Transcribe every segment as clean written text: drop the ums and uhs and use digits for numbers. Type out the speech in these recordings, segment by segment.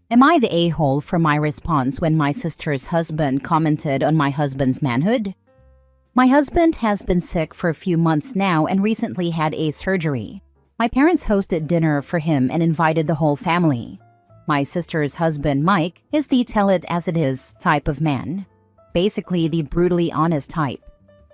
Am I the a-hole for my response when my sister's husband commented on my husband's manhood? My husband has been sick for a few months now and recently had a surgery. My parents hosted dinner for him and invited the whole family. My sister's husband, Mike, is the tell-it-as-it-is type of man. Basically, the brutally honest type.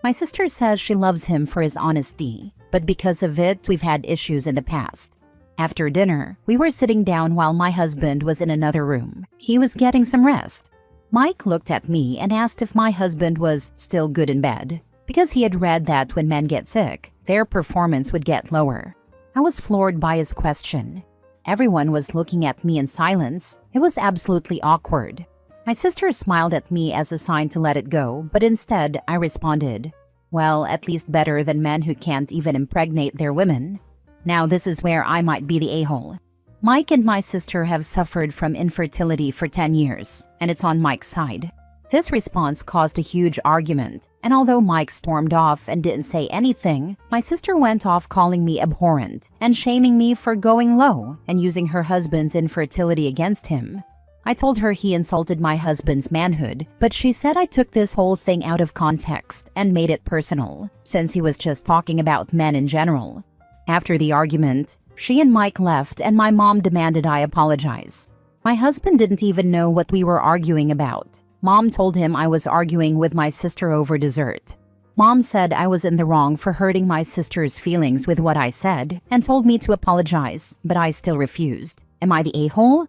My sister says she loves him for his honesty, but because of it, we've had issues in the past. After dinner, we were sitting down while my husband was in another room. He was getting some rest. Mike looked at me and asked if my husband was still good in bed, because he had read that when men get sick, their performance would get lower. I was floored by his question. Everyone was looking at me in silence. It was absolutely awkward. My sister smiled at me as a sign to let it go, but instead I responded, "Well, at least better than men who can't even impregnate their women." Now this is where I might be the a-hole. Mike and my sister have suffered from infertility for 10 years, and it's on Mike's side. This response caused a huge argument, and although Mike stormed off and didn't say anything, my sister went off calling me abhorrent and shaming me for going low and using her husband's infertility against him. I told her he insulted my husband's manhood, but she said I took this whole thing out of context and made it personal, since he was just talking about men in general. After the argument, she and Mike left and my mom demanded I apologize. My husband didn't even know what we were arguing about. Mom told him I was arguing with my sister over dessert. Mom said I was in the wrong for hurting my sister's feelings with what I said and told me to apologize, but I still refused. Am I the a-hole?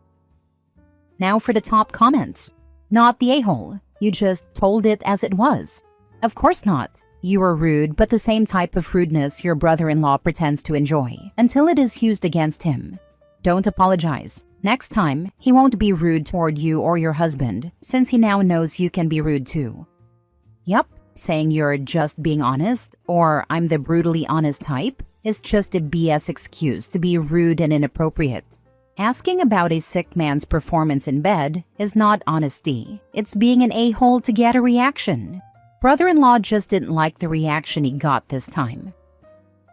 Now for the top comments. Not the a-hole. You just told it as it was. Of course not. You were rude, but the same type of rudeness your brother-in-law pretends to enjoy until it is used against him. Don't apologize. Next time, he won't be rude toward you or your husband, since he now knows you can be rude too. Yup, saying you're just being honest, or I'm the brutally honest type, is just a BS excuse to be rude and inappropriate. Asking about a sick man's performance in bed is not honesty. It's being an a-hole to get a reaction. Brother-in-law just didn't like the reaction he got this time.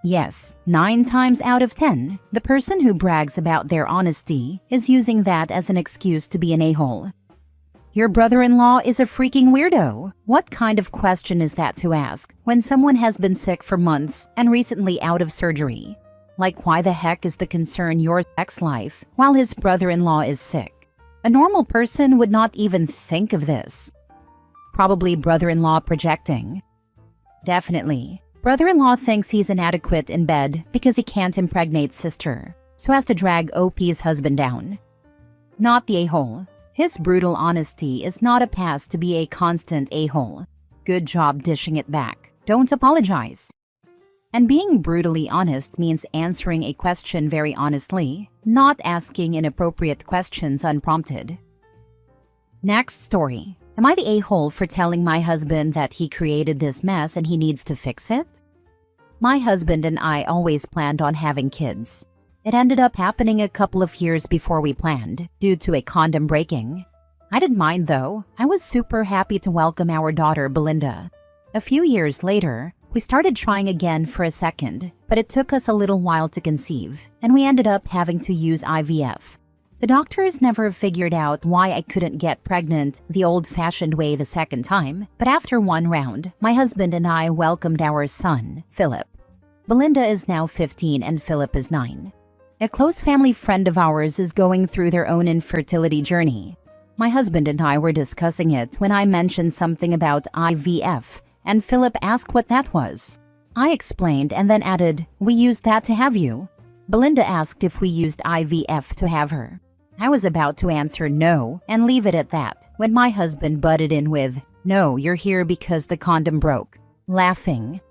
Yes, 9 times out of 10, the person who brags about their honesty is using that as an excuse to be an a-hole. Your brother-in-law is a freaking weirdo. What kind of question is that to ask when someone has been sick for months and recently out of surgery? Like, why the heck is the concern your sex life while his brother-in-law is sick? A normal person would not even think of this. Probably brother-in-law projecting. Definitely. Brother-in-law thinks he's inadequate in bed because he can't impregnate sister, so has to drag OP's husband down. Not the a-hole. His brutal honesty is not a pass to be a constant a-hole. Good job dishing it back. Don't apologize. And being brutally honest means answering a question very honestly, not asking inappropriate questions unprompted. Next story. Am I the a-hole for telling my husband that he created this mess and he needs to fix it? My husband and I always planned on having kids. It ended up happening a couple of years before we planned, due to a condom breaking. I didn't mind though. I was super happy to welcome our daughter, Belinda. A few years later, we started trying again for a second, but it took us a little while to conceive, and we ended up having to use IVF. The doctors never figured out why I couldn't get pregnant the old-fashioned way the second time, but after one round, my husband and I welcomed our son, Philip. Belinda is now 15 and Philip is 9. A close family friend of ours is going through their own infertility journey. My husband and I were discussing it when I mentioned something about IVF, and Philip asked what that was. I explained and then added, "We used that to have you." Belinda asked if we used IVF to have her. I was about to answer no and leave it at that when my husband butted in with, "No, you're here because the condom broke," laughing.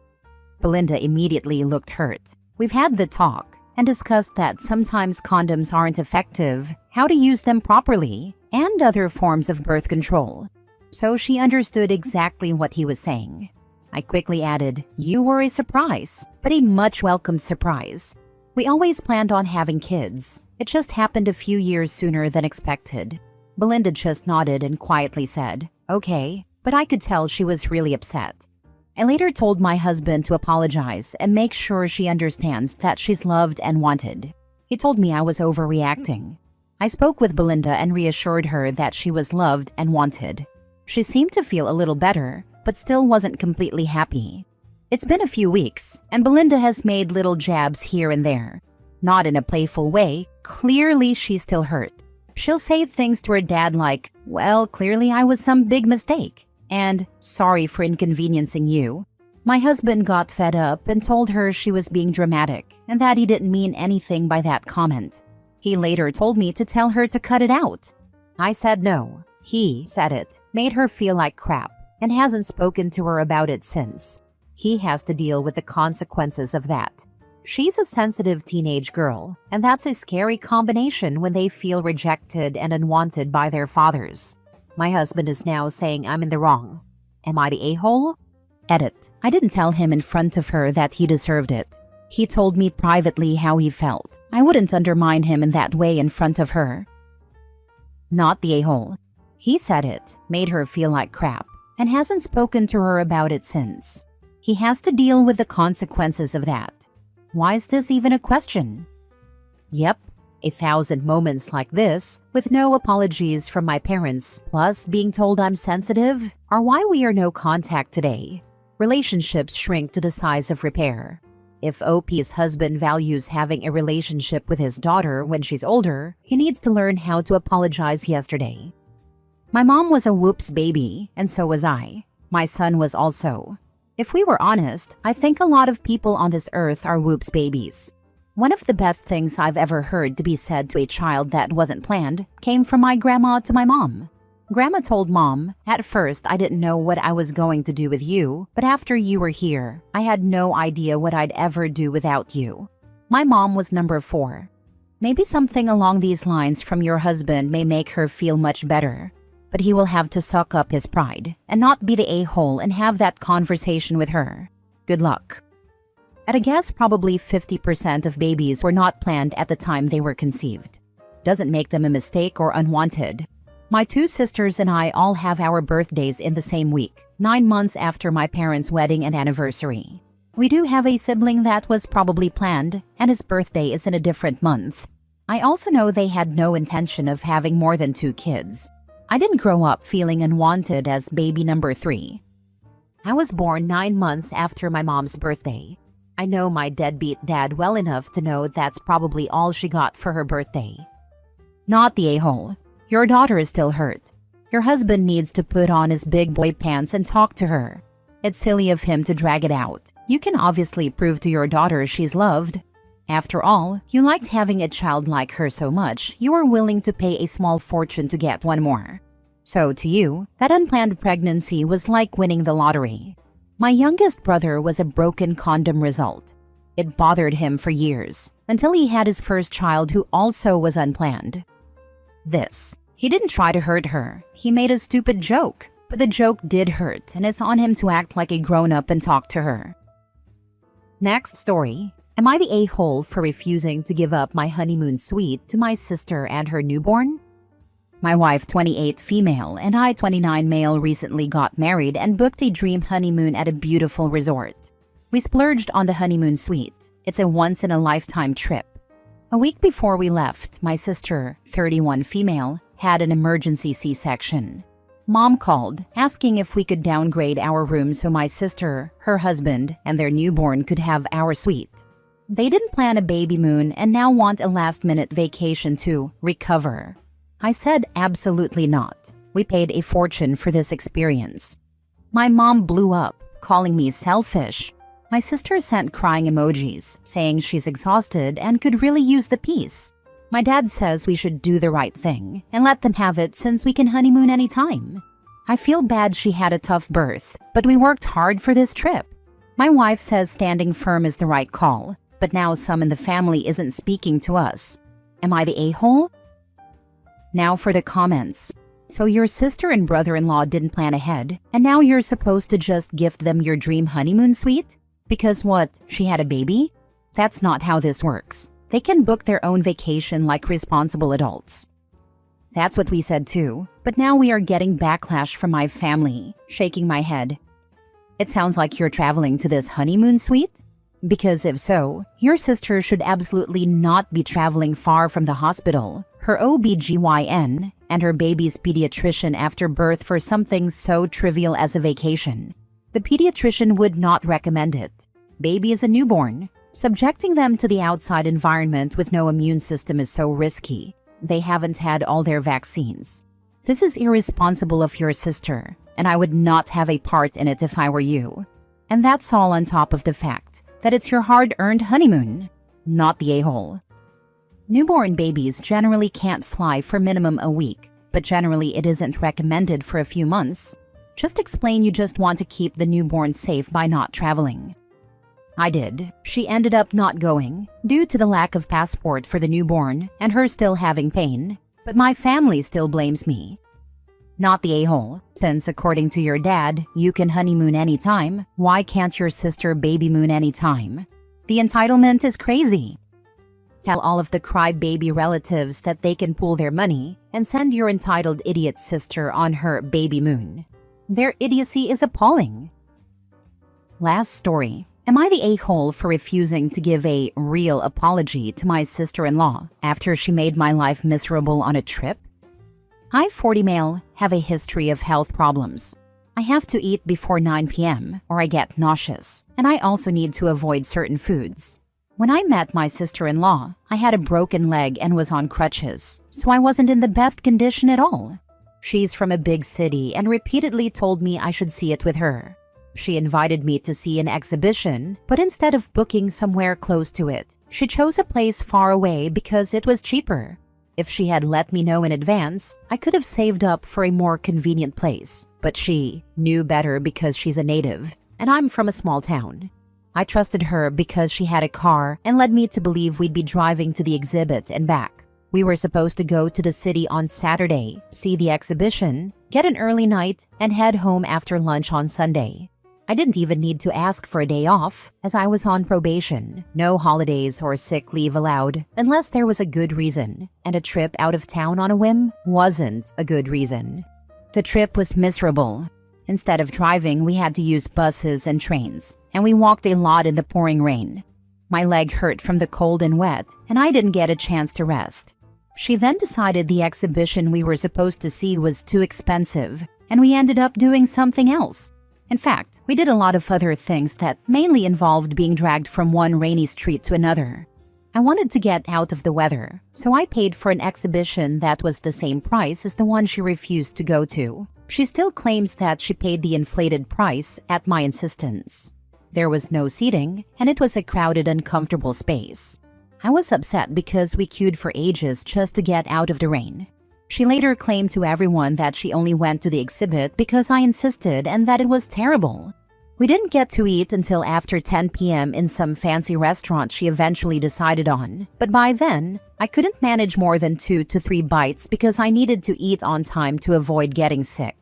Belinda immediately looked hurt. We've had the talk and discussed that sometimes condoms aren't effective, how to use them properly, and other forms of birth control. So she understood exactly what he was saying. I quickly added, "You were a surprise, but a much welcomed surprise. We always planned on having kids. It just happened a few years sooner than expected." Belinda just nodded and quietly said, "Okay," but I could tell she was really upset. I later told my husband to apologize and make sure she understands that she's loved and wanted. He told me I was overreacting. I spoke with Belinda and reassured her that she was loved and wanted. She seemed to feel a little better, but still wasn't completely happy. It's been a few weeks, and Belinda has made little jabs here and there. Not in a playful way, clearly she's still hurt. She'll say things to her dad like, "Well, clearly I was some big mistake," and "Sorry for inconveniencing you." My husband got fed up and told her she was being dramatic and that he didn't mean anything by that comment. He later told me to tell her to cut it out. I said no. He said it, made her feel like crap, and hasn't spoken to her about it since. He has to deal with the consequences of that. She's a sensitive teenage girl, and that's a scary combination when they feel rejected and unwanted by their fathers. My husband is now saying I'm in the wrong. Am I the a-hole? Edit. I didn't tell him in front of her that he deserved it. He told me privately how he felt. I wouldn't undermine him in that way in front of her. Not the a-hole. He said it, made her feel like crap, and hasn't spoken to her about it since. He has to deal with the consequences of that. Why is this even a question? Yep, 1,000 moments like this, with no apologies from my parents, plus being told I'm sensitive, are why we are no contact today. Relationships shrink to the size of repair. If OP's husband values having a relationship with his daughter when she's older, he needs to learn how to apologize yesterday. My mom was a whoops baby, and so was I. My son was also. If we were honest, I think a lot of people on this earth are whoops babies. One of the best things I've ever heard to be said to a child that wasn't planned came from my grandma to my mom. Grandma told Mom, "At first, I didn't know what I was going to do with you, but after you were here, I had no idea what I'd ever do without you." My mom was number 4. Maybe something along these lines from your husband may make her feel much better, but he will have to suck up his pride and not be the a-hole and have that conversation with her. Good luck. At a guess, probably 50% of babies were not planned at the time they were conceived. Doesn't make them a mistake or unwanted. My 2 sisters and I all have our birthdays in the same week, 9 months after my parents' wedding and anniversary. We do have a sibling that was probably planned, and his birthday is in a different month. I also know they had no intention of having more than 2 kids. I didn't grow up feeling unwanted as baby number 3. I was born 9 months after my mom's birthday. I know my deadbeat dad well enough to know that's probably all she got for her birthday. Not the a-hole. Your daughter is still hurt. Your husband needs to put on his big boy pants and talk to her. It's silly of him to drag it out. You can obviously prove to your daughter she's loved. After all, you liked having a child like her so much, you were willing to pay a small fortune to get one more. So to you, that unplanned pregnancy was like winning the lottery. My youngest brother was a broken condom result. It bothered him for years, until he had his first child who also was unplanned. He didn't try to hurt her. He made a stupid joke, but the joke did hurt, and it's on him to act like a grown-up and talk to her. Next story. Am I the a-hole for refusing to give up my honeymoon suite to my sister and her newborn? My wife, 28 female, and I, 29 male, recently got married and booked a dream honeymoon at a beautiful resort. We splurged on the honeymoon suite. It's a once-in-a-lifetime trip. A week before we left, my sister, 31 female, had an emergency C-section. Mom called, asking if we could downgrade our room so my sister, her husband, and their newborn could have our suite. They didn't plan a baby moon and now want a last-minute vacation to recover. I said absolutely not. We paid a fortune for this experience. My mom blew up, calling me selfish. My sister sent crying emojis, saying she's exhausted and could really use the peace. My dad says we should do the right thing and let them have it since we can honeymoon anytime. I feel bad she had a tough birth, but we worked hard for this trip. My wife says standing firm is the right call, but now some in the family isn't speaking to us. Am I the a-hole? Now for the comments. So your sister and brother-in-law didn't plan ahead, and now you're supposed to just gift them your dream honeymoon suite? Because what, she had a baby? That's not how this works. They can book their own vacation like responsible adults. That's what we said too, but now we are getting backlash from my family, shaking my head. It sounds like you're traveling to this honeymoon suite? Because if so, your sister should absolutely not be traveling far from the hospital. her OBGYN, and her baby's pediatrician after birth for something so trivial as a vacation. The pediatrician would not recommend it. Baby is a newborn. Subjecting them to the outside environment with no immune system is so risky. They haven't had all their vaccines. This is irresponsible of your sister, and I would not have a part in it if I were you. And that's all on top of the fact that it's your hard-earned honeymoon, not the a-hole. Newborn babies generally can't fly for minimum a week, but generally it isn't recommended for a few months. Just explain you just want to keep the newborn safe by not traveling. I did. She ended up not going due to the lack of passport for the newborn and her still having pain, but my family still blames me. Not the a-hole, since according to your dad, you can honeymoon anytime. Why can't your sister baby moon anytime? The entitlement is crazy. Tell all of the crybaby relatives that they can pool their money and send your entitled idiot sister on her baby moon. Their idiocy is appalling. Last story. Am I the a-hole for refusing to give a real apology to my sister-in-law after she made my life miserable on a trip? I, 40 male, have a history of health problems. I have to eat before 9 p.m. or I get nauseous, and I also need to avoid certain foods. When I met my sister-in-law, I had a broken leg and was on crutches, so I wasn't in the best condition at all. She's from a big city and repeatedly told me I should see it with her. She invited me to see an exhibition, but instead of booking somewhere close to it, she chose a place far away because it was cheaper. If she had let me know in advance, I could have saved up for a more convenient place, but she knew better because she's a native, and I'm from a small town. I trusted her because she had a car and led me to believe we'd be driving to the exhibit and back. We were supposed to go to the city on Saturday, see the exhibition, get an early night, and head home after lunch on Sunday. I didn't even need to ask for a day off, as I was on probation. No holidays or sick leave allowed, unless there was a good reason, and a trip out of town on a whim wasn't a good reason. The trip was miserable. Instead of driving, we had to use buses and trains, and we walked a lot in the pouring rain. My leg hurt from the cold and wet, and I didn't get a chance to rest. She then decided the exhibition we were supposed to see was too expensive, and we ended up doing something else. In fact, we did a lot of other things that mainly involved being dragged from one rainy street to another. I wanted to get out of the weather, so I paid for an exhibition that was the same price as the one she refused to go to. She still claims that she paid the inflated price at my insistence. There was no seating, and it was a crowded, uncomfortable space. I was upset because we queued for ages just to get out of the rain. She later claimed to everyone that she only went to the exhibit because I insisted and that it was terrible. We didn't get to eat until after 10 p.m. in some fancy restaurant she eventually decided on, but by then, I couldn't manage more than 2 to 3 bites because I needed to eat on time to avoid getting sick.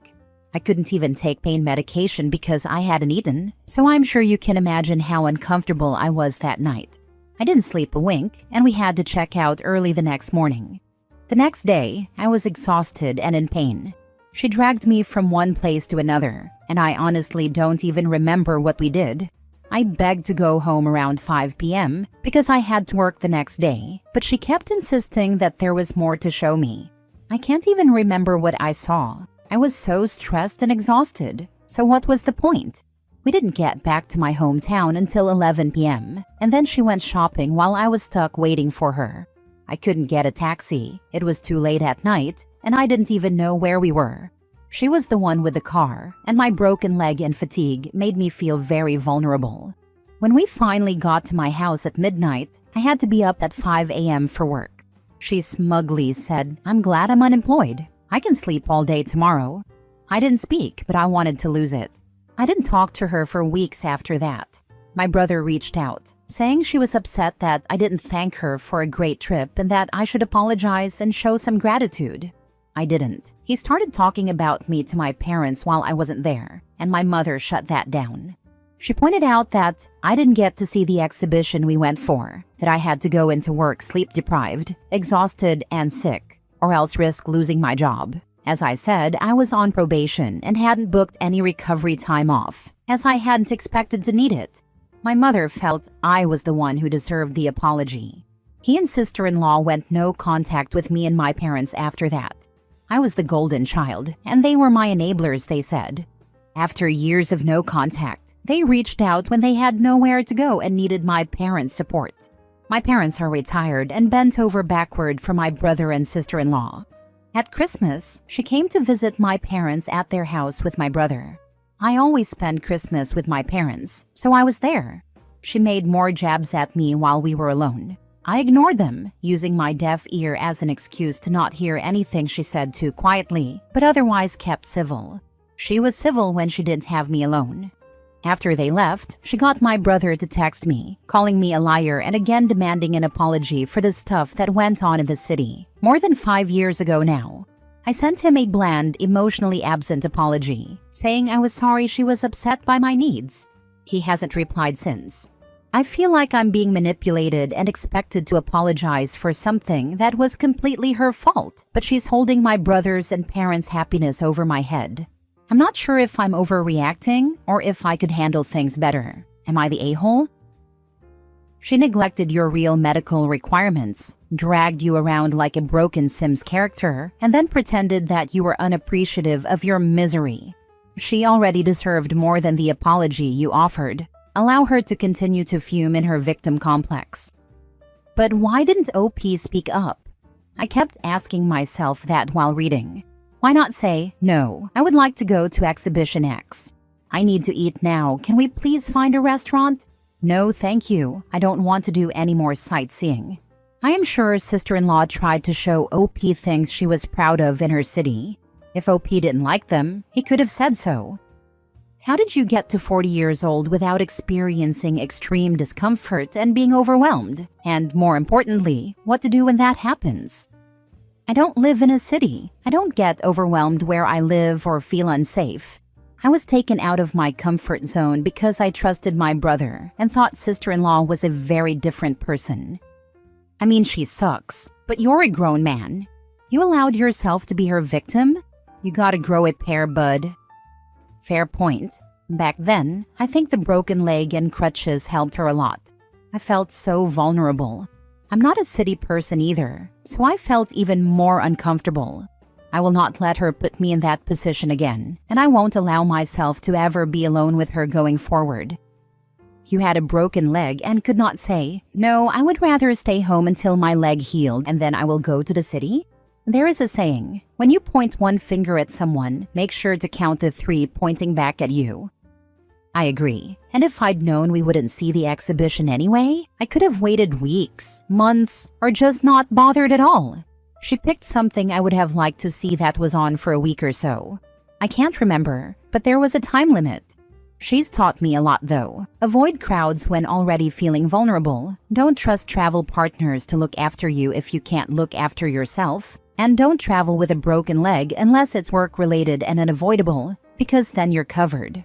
I couldn't even take pain medication because I hadn't eaten, so I'm sure you can imagine how uncomfortable I was that night. I didn't sleep a wink, and we had to check out early the next morning. The next day, I was exhausted and in pain. She dragged me from one place to another, and I honestly don't even remember what we did. I begged to go home around 5 p.m. because I had to work the next day, but she kept insisting that there was more to show me. I can't even remember what I saw. I was so stressed and exhausted, so what was the point? We didn't get back to my hometown until 11 p.m., and then she went shopping while I was stuck waiting for her. I couldn't get a taxi, it was too late at night, and I didn't even know where we were. She was the one with the car, and my broken leg and fatigue made me feel very vulnerable. When we finally got to my house at midnight, I had to be up at 5 a.m. for work. She smugly said, "I'm glad I'm unemployed. I can sleep all day tomorrow." I didn't speak, but I wanted to lose it. I didn't talk to her for weeks after that. My brother reached out, saying she was upset that I didn't thank her for a great trip and that I should apologize and show some gratitude. I didn't. He started talking about me to my parents while I wasn't there, and my mother shut that down. She pointed out that I didn't get to see the exhibition we went for, that I had to go into work sleep-deprived, exhausted, and sick, or else risk losing my job. As I said, I was on probation and hadn't booked any recovery time off, as I hadn't expected to need it. My mother felt I was the one who deserved the apology. He and sister-in-law went no contact with me and my parents after that. I was the golden child, and they were my enablers, they said. After years of no contact, they reached out when they had nowhere to go and needed my parents' support. My parents are retired and bent over backward for my brother and sister-in-law. At Christmas, she came to visit my parents at their house with my brother. I always spend Christmas with my parents, so I was there. She made more jabs at me while we were alone. I ignored them, using my deaf ear as an excuse to not hear anything she said too quietly, but otherwise kept civil. She was civil when she didn't have me alone. After they left, she got my brother to text me, calling me a liar and again demanding an apology for the stuff that went on in the city, more than 5 years ago now. I sent him a bland, emotionally absent apology, saying I was sorry she was upset by my needs. He hasn't replied since. I feel like I'm being manipulated and expected to apologize for something that was completely her fault, but she's holding my brother's and parents' happiness over my head. I'm not sure if I'm overreacting or if I could handle things better. Am I the a-hole? She neglected your real medical requirements, dragged you around like a broken Sims character, and then pretended that you were unappreciative of your misery. She already deserved more than the apology you offered. Allow her to continue to fume in her victim complex. But why didn't OP speak up? I kept asking myself that while reading. Why not say, no, I would like to go to Exhibition X. I need to eat now. Can we please find a restaurant? No, thank you. I don't want to do any more sightseeing. I am sure sister-in-law tried to show OP things she was proud of in her city. If OP didn't like them, he could have said so. How did you get to 40 years old without experiencing extreme discomfort and being overwhelmed? And more importantly, what to do when that happens? I don't live in a city. I don't get overwhelmed where I live or feel unsafe. I was taken out of my comfort zone because I trusted my brother and thought sister-in-law was a very different person. I mean, she sucks, but you're a grown man. You allowed yourself to be her victim? You gotta grow a pair, bud. Fair point. Back then, I think the broken leg and crutches helped her a lot. I felt so vulnerable. I'm not a city person either, so I felt even more uncomfortable. I will not let her put me in that position again, and I won't allow myself to ever be alone with her going forward. You had a broken leg and could not say, no, I would rather stay home until my leg healed and then I will go to the city? There is a saying, when you point one finger at someone, make sure to count the 3 pointing back at you. I agree, and if I'd known we wouldn't see the exhibition anyway, I could have waited weeks, months, or just not bothered at all. She picked something I would have liked to see that was on for a week or so. I can't remember, but there was a time limit. She's taught me a lot though. Avoid crowds when already feeling vulnerable. Don't trust travel partners to look after you if you can't look after yourself. And don't travel with a broken leg unless it's work-related and unavoidable, because then you're covered.